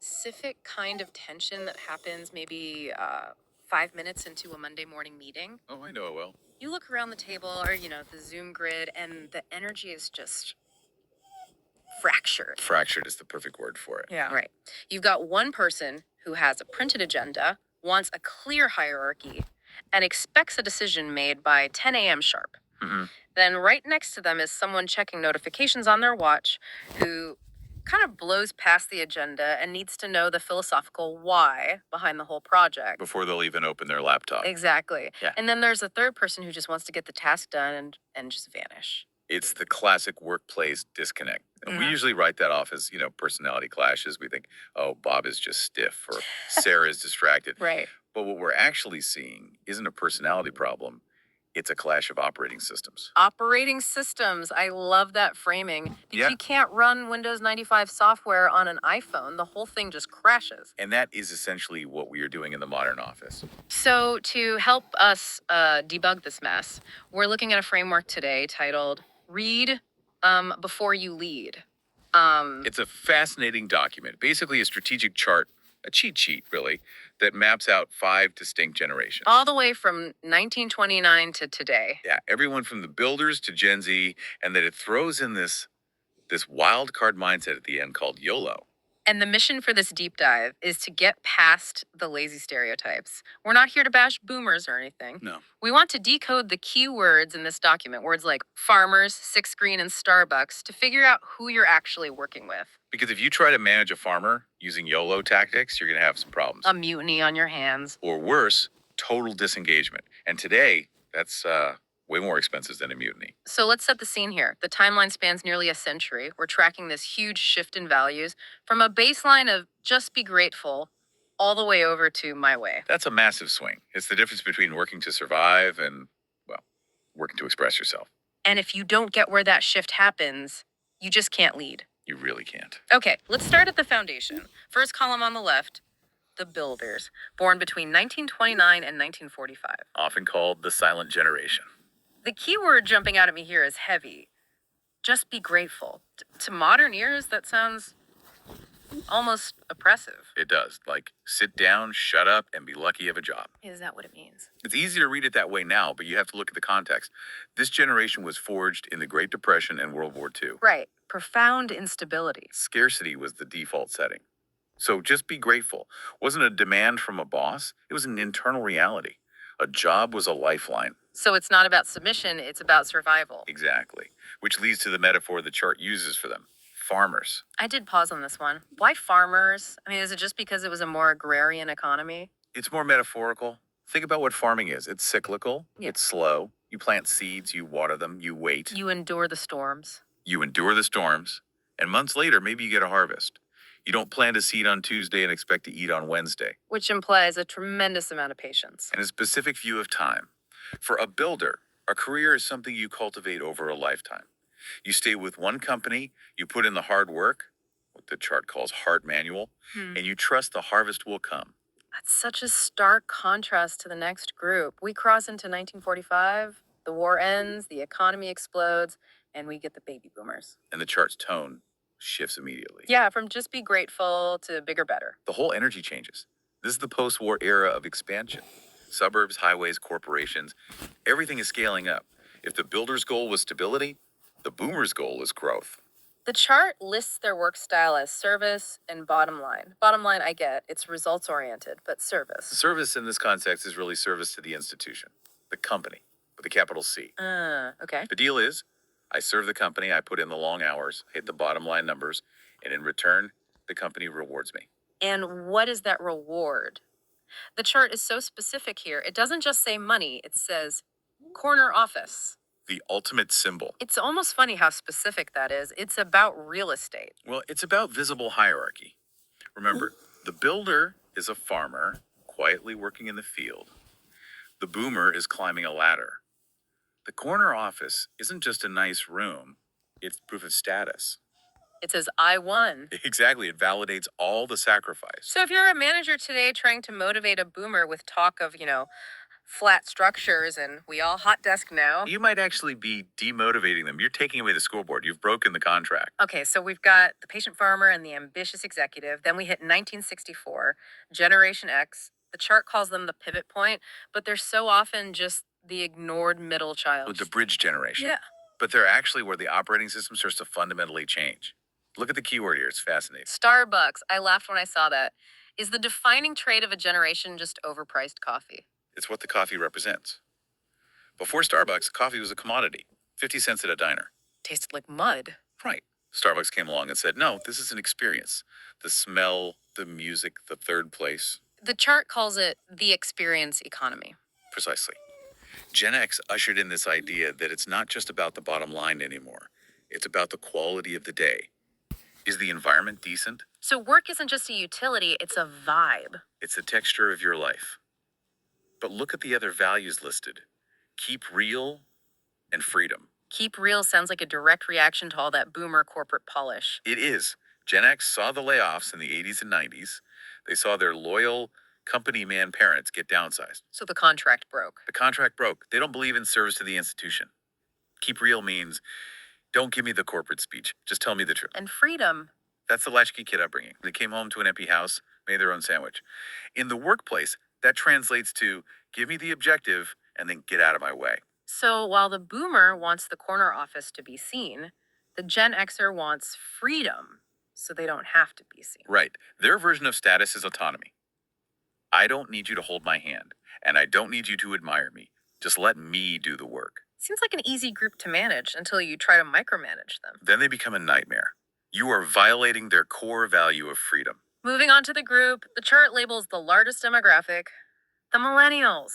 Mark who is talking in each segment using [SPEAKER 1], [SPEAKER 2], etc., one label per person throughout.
[SPEAKER 1] specific kind of tension that happens maybe 5 minutes into a Monday morning meeting.
[SPEAKER 2] Oh, I know it well.
[SPEAKER 1] You look around the table or, the Zoom grid, and the energy is just fractured.
[SPEAKER 2] Fractured is the perfect word for it.
[SPEAKER 1] Yeah. Right. You've got one person who has a printed agenda, wants a clear hierarchy, and expects a decision made by 10 a.m. sharp.
[SPEAKER 2] hmm
[SPEAKER 1] Then right next to them is someone checking notifications on their watch who kind of blows past the agenda and needs to know the philosophical why behind the whole project.
[SPEAKER 2] Before they'll even open their laptop.
[SPEAKER 1] Exactly.
[SPEAKER 2] Yeah.
[SPEAKER 1] And then there's a third person who just wants to get the task done and just vanish.
[SPEAKER 2] It's the classic workplace disconnect. And we
[SPEAKER 1] Mhm.
[SPEAKER 2] usually write that off as, personality clashes. We think, oh, Bob is just stiff or Sarah is distracted.
[SPEAKER 1] Right.
[SPEAKER 2] But what we're actually seeing isn't a personality problem. It's a clash of operating systems.
[SPEAKER 1] Operating systems. I love that framing. If
[SPEAKER 2] Yeah.
[SPEAKER 1] you can't run Windows 95 software on an iPhone, the whole thing just crashes.
[SPEAKER 2] And that is essentially what we are doing in the modern office.
[SPEAKER 1] So, to help us debug this mess, we're looking at a framework today titled Read Before You Lead.
[SPEAKER 2] It's a fascinating document, basically a strategic chart, a cheat sheet, really, that maps out 5 distinct generations.
[SPEAKER 1] All the way from 1929 to today.
[SPEAKER 2] Yeah, everyone from the builders to Gen Z, and that it throws in this wild card mindset at the end called YOLO.
[SPEAKER 1] And the mission for this deep dive is to get past the lazy stereotypes. We're not here to bash boomers or anything.
[SPEAKER 2] No.
[SPEAKER 1] We want to decode the key words in this document, words like farmers, six green, and Starbucks, to figure out who you're actually working with.
[SPEAKER 2] Because if you try to manage a farmer using YOLO tactics, you're going to have some problems.
[SPEAKER 1] A mutiny on your hands.
[SPEAKER 2] Or worse, total disengagement. And today, that's way more expensive than a mutiny.
[SPEAKER 1] So let's set the scene here. The timeline spans nearly a century. We're tracking this huge shift in values from a baseline of just be grateful all the way over to my way.
[SPEAKER 2] That's a massive swing. It's the difference between working to survive and, well, working to express yourself.
[SPEAKER 1] And if you don't get where that shift happens, you just can't lead.
[SPEAKER 2] You really can't.
[SPEAKER 1] Okay, let's start at the foundation. First column on the left, the builders, born between 1929 and 1945.
[SPEAKER 2] Often called the silent generation.
[SPEAKER 1] The key word jumping out at me here is heavy. Just be grateful. To modern ears, that sounds almost oppressive.
[SPEAKER 2] It does. Like, sit down, shut up, and be lucky you have a job.
[SPEAKER 1] Is that what it means?
[SPEAKER 2] It's easy to read it that way now, but you have to look at the context. This generation was forged in the Great Depression and World War II.
[SPEAKER 1] Right. Profound instability.
[SPEAKER 2] Scarcity was the default setting. So just be grateful. Wasn't a demand from a boss, it was an internal reality. A job was a lifeline.
[SPEAKER 1] So it's not about submission, it's about survival.
[SPEAKER 2] Exactly. Which leads to the metaphor the chart uses for them farmers.
[SPEAKER 1] I did pause on this one. Why farmers? I mean, is it just because it was a more agrarian economy?
[SPEAKER 2] It's more metaphorical. Think about what farming is. It's cyclical,
[SPEAKER 1] Yeah.
[SPEAKER 2] it's slow. You plant seeds, you water them, you wait,
[SPEAKER 1] You endure the storms.
[SPEAKER 2] you endure the storms, and months later, maybe you get a harvest. You don't plant a seed on Tuesday and expect to eat on Wednesday,
[SPEAKER 1] Which implies a tremendous amount of patience.
[SPEAKER 2] and a specific view of time. For a builder, a career is something you cultivate over a lifetime. You stay with one company, you put in the hard work, what the chart calls hard manual, and you trust the harvest will come.
[SPEAKER 1] That's such a stark contrast to the next group. We cross into 1945, the war ends, the economy explodes, and we get the baby boomers.
[SPEAKER 2] And the chart's tone shifts immediately.
[SPEAKER 1] Yeah, from just be grateful to bigger, better.
[SPEAKER 2] The whole energy changes. This is the post-war era of expansion. Suburbs, highways, corporations, everything is scaling up. If the builder's goal was stability, the boomer's goal is growth.
[SPEAKER 1] The chart lists their work style as service and bottom line. Bottom line, I get, it's results oriented, but service.
[SPEAKER 2] Service in this context is really service to the institution, the company, with a capital C.
[SPEAKER 1] Okay.
[SPEAKER 2] The deal is, I serve the company, I put in the long hours, hit the bottom line numbers, and in return, the company rewards me.
[SPEAKER 1] And what is that reward? The chart is so specific here. It doesn't just say money, it says corner office.
[SPEAKER 2] The ultimate symbol.
[SPEAKER 1] It's almost funny how specific that is. It's about real estate.
[SPEAKER 2] Well, it's about visible hierarchy. Remember, the builder is a farmer quietly working in the field. The boomer is climbing a ladder. The corner office isn't just a nice room, it's proof of status.
[SPEAKER 1] It says, I won.
[SPEAKER 2] Exactly, it validates all the sacrifice.
[SPEAKER 1] So if you're a manager today trying to motivate a boomer with talk of, flat structures and we all hot desk now.
[SPEAKER 2] You might actually be demotivating them. You're taking away the scoreboard. You've broken the contract.
[SPEAKER 1] Okay, so we've got the patient farmer and the ambitious executive. Then we hit 1964, Generation X. The chart calls them the pivot point, but they're so often just the ignored middle child.
[SPEAKER 2] With the bridge generation.
[SPEAKER 1] Yeah.
[SPEAKER 2] But they're actually where the operating system starts to fundamentally change. Look at the keyword here. It's fascinating.
[SPEAKER 1] Starbucks. I laughed when I saw that. Is the defining trait of a generation just overpriced coffee?
[SPEAKER 2] It's what the coffee represents. Before Starbucks, coffee was a commodity, 50 cents at a diner.
[SPEAKER 1] Tasted like mud.
[SPEAKER 2] Right. Starbucks came along and said, no, this is an experience. The smell, the music, the third place.
[SPEAKER 1] The chart calls it the experience economy.
[SPEAKER 2] Precisely. Gen X ushered in this idea that it's not just about the bottom line anymore. It's about the quality of the day. Is the environment decent?
[SPEAKER 1] So work isn't just a utility, it's a vibe.
[SPEAKER 2] It's the texture of your life. But look at the other values listed. Keep real and freedom.
[SPEAKER 1] Keep real sounds like a direct reaction to all that boomer corporate polish.
[SPEAKER 2] It is. Gen X saw the layoffs in the 80s and 90s. They saw their loyal company man parents get downsized.
[SPEAKER 1] So the contract broke.
[SPEAKER 2] The contract broke. They don't believe in service to the institution. Keep real means don't give me the corporate speech. Just tell me the truth.
[SPEAKER 1] And freedom.
[SPEAKER 2] That's the latchkey kid upbringing. They came home to an empty house, made their own sandwich. In the workplace, that translates to give me the objective and then get out of my way.
[SPEAKER 1] So while the boomer wants the corner office to be seen, the Gen Xer wants freedom so they don't have to be seen.
[SPEAKER 2] Right. Their version of status is autonomy. I don't need you to hold my hand, and I don't need you to admire me. Just let me do the work.
[SPEAKER 1] Seems like an easy group to manage until you try to micromanage them.
[SPEAKER 2] Then they become a nightmare. You are violating their core value of freedom.
[SPEAKER 1] Moving on to the group, the chart labels the largest demographic, the millennials.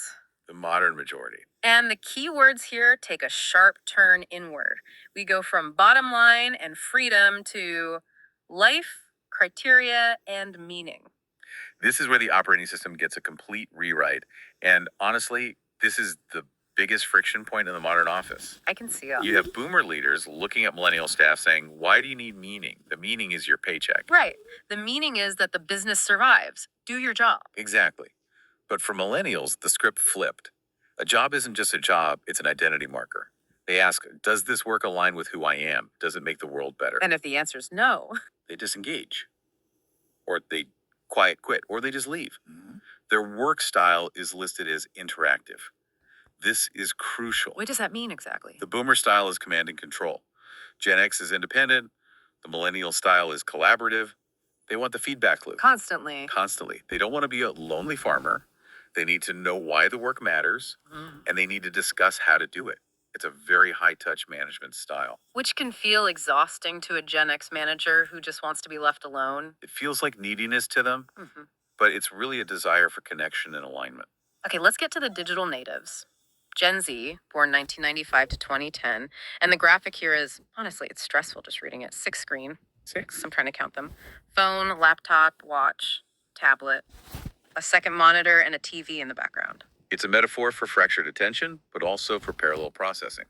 [SPEAKER 2] The modern majority.
[SPEAKER 1] And the key words here take a sharp turn inward. We go from bottom line and freedom to life, criteria, and meaning.
[SPEAKER 2] This is where the operating system gets a complete rewrite. And honestly, this is the biggest friction point in the modern office.
[SPEAKER 1] I can see it.
[SPEAKER 2] You have boomer leaders looking at millennial staff saying, why do you need meaning? The meaning is your paycheck.
[SPEAKER 1] Right. The meaning is that the business survives. Do your job.
[SPEAKER 2] Exactly. But for millennials, the script flipped. A job isn't just a job, it's an identity marker. They ask, does this work align with who I am? Does it make the world better?
[SPEAKER 1] And if the answer is no,
[SPEAKER 2] They disengage. Or they quiet quit. Or they just leave. Their work style is listed as interactive. This is crucial.
[SPEAKER 1] what does that mean exactly?
[SPEAKER 2] The boomer style is command and control. Gen X is independent. The millennial style is collaborative. They want the feedback loop.
[SPEAKER 1] Constantly.
[SPEAKER 2] Constantly. They don't want to be a lonely farmer. They need to know why the work matters, and they need to discuss how to do it. It's a very high touch management style.
[SPEAKER 1] Which can feel exhausting to a Gen X manager who just wants to be left alone.
[SPEAKER 2] It feels like neediness to them, but it's really a desire for connection and alignment.
[SPEAKER 1] Okay, let's get to the digital natives. Gen Z, born 1995 to 2010. And the graphic here is, honestly, it's stressful just reading it. 6 screen. 6. I'm trying to count them. Phone, laptop, watch, tablet, a second monitor, and a TV in the background.
[SPEAKER 2] It's a metaphor for fractured attention, but also for parallel processing.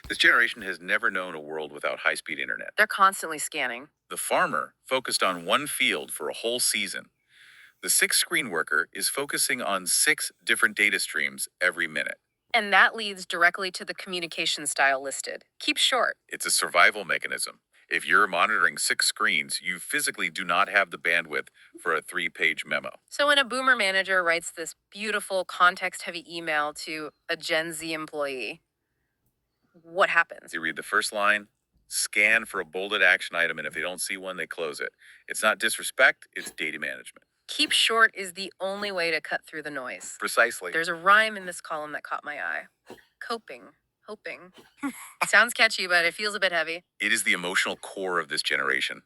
[SPEAKER 2] This generation has never known a world without high speed internet.
[SPEAKER 1] They're constantly scanning.
[SPEAKER 2] The farmer focused on one field for a whole season. The 6 screen worker is focusing on 6 different data streams every minute.
[SPEAKER 1] And that leads directly to the communication style listed. Keep short.
[SPEAKER 2] It's a survival mechanism. If you're monitoring 6 screens, you physically do not have the bandwidth for a 3-page memo.
[SPEAKER 1] So when a boomer manager writes this beautiful context-heavy email to a Gen Z employee, what happens?
[SPEAKER 2] You read the first line, scan for a bolded action item, and if they don't see one, they close it. It's not disrespect, it's data management.
[SPEAKER 1] Keep short is the only way to cut through the noise.
[SPEAKER 2] Precisely.
[SPEAKER 1] There's a rhyme in this column that caught my eye. Coping. Hoping. Sounds catchy, but it feels a bit heavy.
[SPEAKER 2] It is the emotional core of this generation.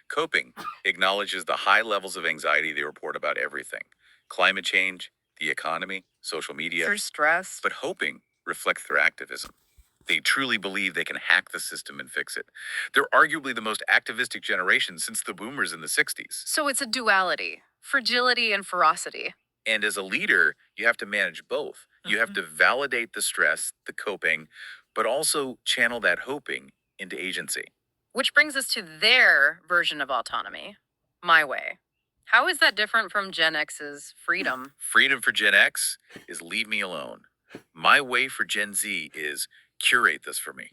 [SPEAKER 2] Coping acknowledges the high levels of anxiety they report about everything. Climate change, the economy, social media.
[SPEAKER 1] They're stressed.
[SPEAKER 2] But hoping reflects their activism. They truly believe they can hack the system and fix it. They're arguably the most activistic generation since the boomers in the 60s.
[SPEAKER 1] So it's a duality. Fragility and ferocity.
[SPEAKER 2] And as a leader, you have to manage both. You have to validate the stress, the coping, but also channel that hoping into agency.
[SPEAKER 1] Which brings us to their version of autonomy. My way. How is that different from Gen X's freedom?
[SPEAKER 2] Freedom for Gen X is leave me alone. My way for Gen Z is curate this for me.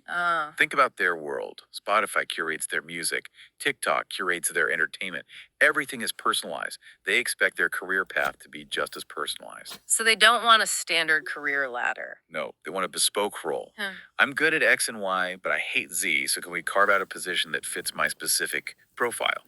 [SPEAKER 2] Think about their world. Spotify curates their music. TikTok curates their entertainment. Everything is personalized. They expect their career path to be just as personalized.
[SPEAKER 1] So they don't want a standard career ladder.
[SPEAKER 2] No, they want a bespoke role.
[SPEAKER 1] Huh.
[SPEAKER 2] I'm good at X and Y, but I hate Z, so can we carve out a position that fits my specific profile?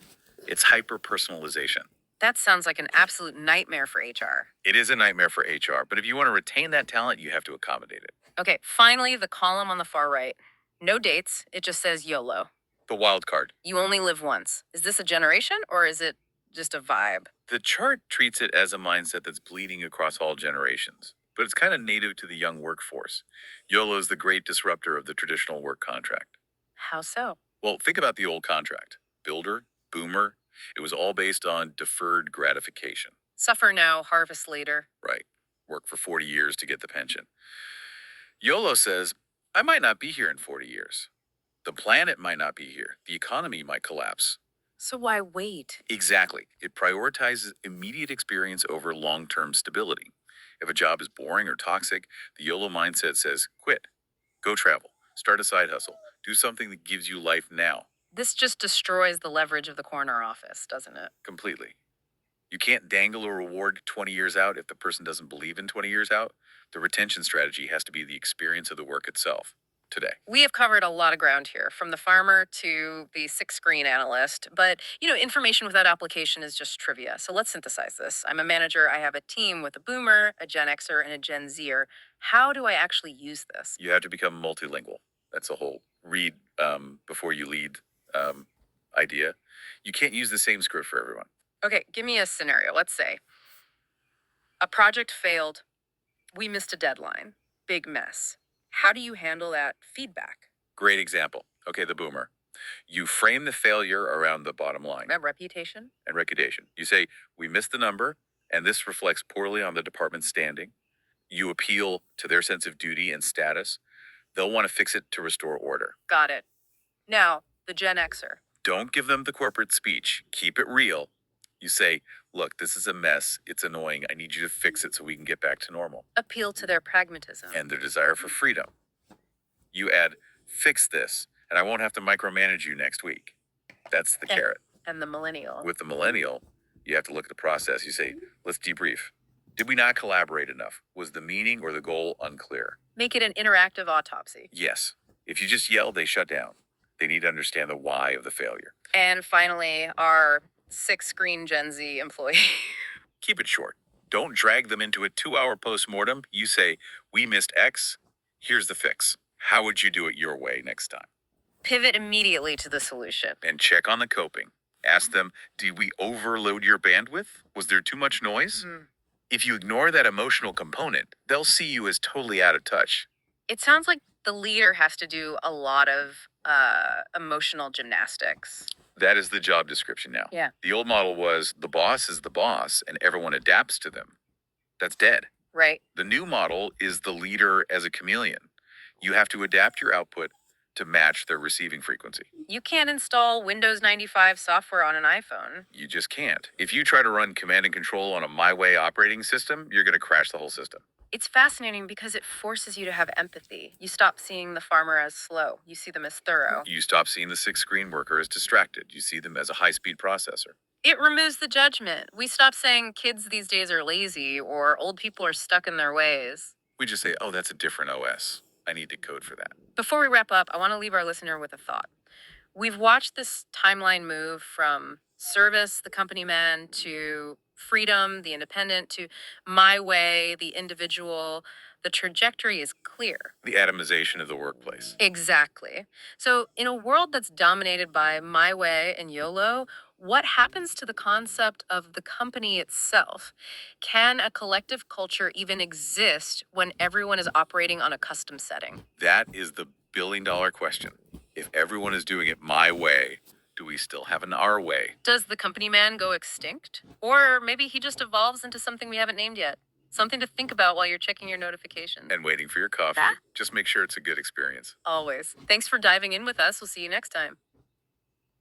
[SPEAKER 2] It's hyper personalization.
[SPEAKER 1] That sounds like an absolute nightmare for HR.
[SPEAKER 2] It is a nightmare for HR, but if you want to retain that talent, you have to accommodate it.
[SPEAKER 1] Okay, finally, the column on the far right. No dates, it just says YOLO.
[SPEAKER 2] The wild card.
[SPEAKER 1] You only live once. Is this a generation or is it just a vibe?
[SPEAKER 2] The chart treats it as a mindset that's bleeding across all generations, but it's kind of native to the young workforce. YOLO is the great disruptor of the traditional work contract.
[SPEAKER 1] How so?
[SPEAKER 2] Well, think about the old contract. Builder, boomer, it was all based on deferred gratification,
[SPEAKER 1] Suffer now, harvest later.
[SPEAKER 2] right? Work for 40 years to get the pension. YOLO says, I might not be here in 40 years. The planet might not be here. The economy might collapse.
[SPEAKER 1] So why wait?
[SPEAKER 2] Exactly. It prioritizes immediate experience over long term stability. If a job is boring or toxic, the YOLO mindset says quit, go travel, start a side hustle, do something that gives you life now.
[SPEAKER 1] This just destroys the leverage of the corner office, doesn't it?
[SPEAKER 2] Completely. You can't dangle a reward 20 years out if the person doesn't believe in 20 years out. The retention strategy has to be the experience of the work itself today.
[SPEAKER 1] We have covered a lot of ground here, from the farmer to the six screen analyst. But, information without application is just trivia. So let's synthesize this. I'm a manager. I have a team with a boomer, a Gen Xer, and a Gen Zer. How do I actually use this?
[SPEAKER 2] You have to become multilingual. That's a whole read before you lead idea. You can't use the same script for everyone.
[SPEAKER 1] Okay, give me a scenario. Let's say a project failed. We missed a deadline. Big mess. How do you handle that feedback?
[SPEAKER 2] Great example. Okay, the boomer. You frame the failure around the bottom line
[SPEAKER 1] Reputation?
[SPEAKER 2] and reputation. You say, we missed the number, and this reflects poorly on the department's standing. You appeal to their sense of duty and status. They'll want to fix it to restore order.
[SPEAKER 1] Got it. Now, the Gen Xer.
[SPEAKER 2] Don't give them the corporate speech. Keep it real. You say, look, this is a mess. It's annoying. I need you to fix it so we can get back to normal.
[SPEAKER 1] Appeal to their pragmatism.
[SPEAKER 2] And their desire for freedom. You add, fix this, and I won't have to micromanage you next week. That's the carrot.
[SPEAKER 1] And the millennial.
[SPEAKER 2] With the millennial, you have to look at the process. You say, let's debrief. Did we not collaborate enough? Was the meaning or the goal unclear?
[SPEAKER 1] Make it an interactive autopsy.
[SPEAKER 2] Yes. If you just yell, they shut down. They need to understand the why of the failure.
[SPEAKER 1] And finally, our six screen Gen Z employee.
[SPEAKER 2] Keep it short. Don't drag them into a 2-hour postmortem. You say, we missed X. Here's the fix. How would you do it your way next time?
[SPEAKER 1] Pivot immediately to the solution.
[SPEAKER 2] And check on the coping. Ask them, did we overload your bandwidth? Was there too much noise? If you ignore that emotional component, they'll see you as totally out of touch.
[SPEAKER 1] It sounds like the leader has to do a lot of emotional gymnastics.
[SPEAKER 2] That is the job description now.
[SPEAKER 1] Yeah.
[SPEAKER 2] The old model was the boss is the boss and everyone adapts to them. That's dead.
[SPEAKER 1] Right.
[SPEAKER 2] The new model is the leader as a chameleon. You have to adapt your output to match their receiving frequency.
[SPEAKER 1] You can't install Windows 95 software on an iPhone.
[SPEAKER 2] You just can't. If you try to run command and control on a My Way operating system, you're going to crash the whole system.
[SPEAKER 1] It's fascinating because it forces you to have empathy. You stop seeing the farmer as slow. You see them as thorough.
[SPEAKER 2] You stop seeing the six screen worker as distracted. You see them as a high-speed processor.
[SPEAKER 1] It removes the judgment. We stop saying kids these days are lazy or old people are stuck in their ways.
[SPEAKER 2] We just say, oh, that's a different OS. I need to code for that.
[SPEAKER 1] Before we wrap up, I want to leave our listener with a thought. We've watched this timeline move from service, the company man, to freedom, the independent, to my way, the individual. The trajectory is clear.
[SPEAKER 2] The atomization of the workplace.
[SPEAKER 1] Exactly. So, in a world that's dominated by my way and YOLO, what happens to the concept of the company itself? Can a collective culture even exist when everyone is operating on a custom setting?
[SPEAKER 2] That is the billion-dollar question. If everyone is doing it my way, do we still have an our way?
[SPEAKER 1] Does the company man go extinct? Or maybe he just evolves into something we haven't named yet? Something to think about while you're checking your notifications.
[SPEAKER 2] And waiting for your coffee.
[SPEAKER 1] That?
[SPEAKER 2] Just make sure it's a good experience.
[SPEAKER 1] Always. Thanks for diving in with us. We'll see you next time.